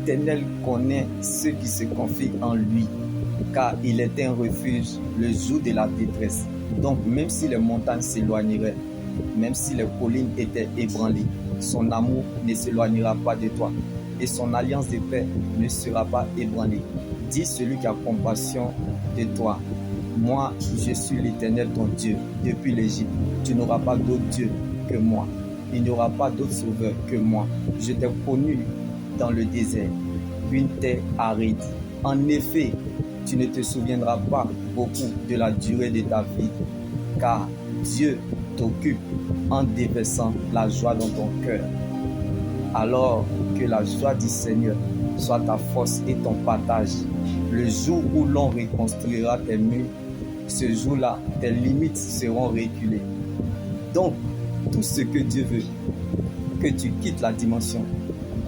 l'Éternel connaît ceux qui se confient en lui, car il est un refuge le jour de la détresse. Donc même si les montagnes s'éloigneraient, même si les collines étaient ébranlées, son amour ne s'éloignera pas de toi et son alliance de paix ne sera pas ébranlée. Dis celui qui a compassion de toi. Moi, je suis l'Éternel ton Dieu depuis l'Égypte. Tu n'auras pas d'autre Dieu que moi. Il n'y aura pas d'autre sauveur que moi. Je t'ai connu dans le désert, une terre aride. En effet, tu ne te souviendras pas beaucoup de la durée de ta vie, car Dieu t'occupe en déversant la joie dans ton cœur. Alors que la joie du Seigneur soit ta force et ton partage. Le jour où l'on reconstruira tes murs, ce jour-là, tes limites seront reculées. Donc, tout ce que Dieu veut, que tu quittes la dimension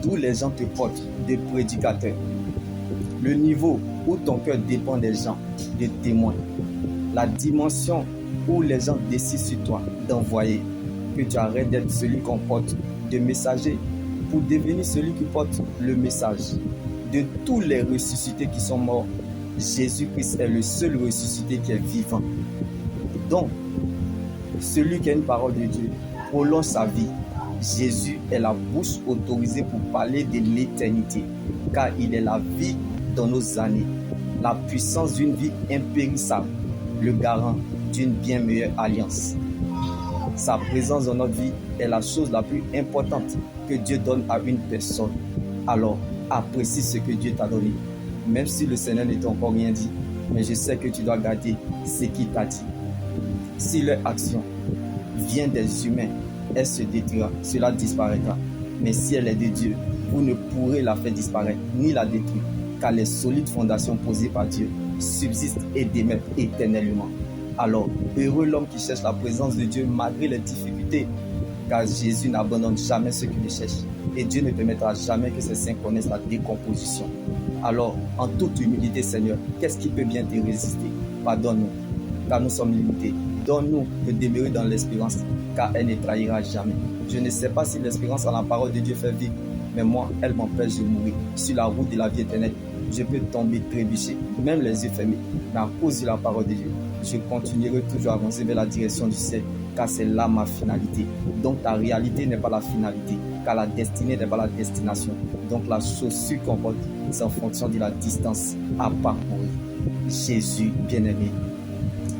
d'où les gens te portent, des prédicateurs, le niveau où ton cœur dépend des gens, des témoins, la dimension où les gens décident sur toi d'envoyer, que tu arrêtes d'être celui qu'on porte, de messager, pour devenir celui qui porte le message. De tous les ressuscités qui sont morts, Jésus-Christ est le seul ressuscité qui est vivant. Donc, celui qui a une parole de Dieu prolonge sa vie. Jésus est la bouche autorisée pour parler de l'éternité, car il est la vie dans nos années, la puissance d'une vie impérissable, le garant d'une bien meilleure alliance. Sa présence dans notre vie est la chose la plus importante que Dieu donne à une personne. Alors, apprécie ce que Dieu t'a donné. Même si le Seigneur ne t'a encore rien dit, mais je sais que tu dois garder ce qu'il t'a dit. Si leur action vient des humains, elle se détruira, cela disparaîtra. Mais si elle est de Dieu, vous ne pourrez la faire disparaître ni la détruire, car les solides fondations posées par Dieu subsistent et demeurent éternellement. Alors, heureux l'homme qui cherche la présence de Dieu malgré les difficultés, car Jésus n'abandonne jamais ceux qui le cherchent. Et Dieu ne permettra jamais que ses saints connaissent la décomposition. Alors, en toute humilité, Seigneur, qu'est-ce qui peut bien te résister? Pardonne-nous, car nous sommes limités. Donne-nous de demeurer dans l'espérance, car elle ne trahira jamais. Je ne sais pas si l'espérance en la parole de Dieu fait vivre, mais moi, elle m'empêche de mourir. Sur la route de la vie éternelle, je peux tomber, trébucher, même les yeux fermés. Mais à cause de la parole de Dieu, je continuerai toujours à avancer vers la direction du ciel, car c'est là ma finalité. Donc ta réalité n'est pas la finalité, car la destinée n'est pas la destination. Donc la chaussure qu'on porte, c'est en fonction de la distance à parcourir. Jésus, bien-aimé,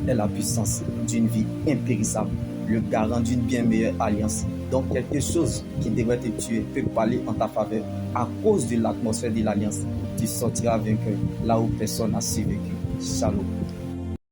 est la puissance d'une vie impérissable, le garant d'une bien meilleure alliance. Donc quelque chose qui devrait te tuer peut parler en ta faveur. À cause de l'atmosphère de l'alliance, tu sortiras vainqueur là où personne n'a survécu. Shalom.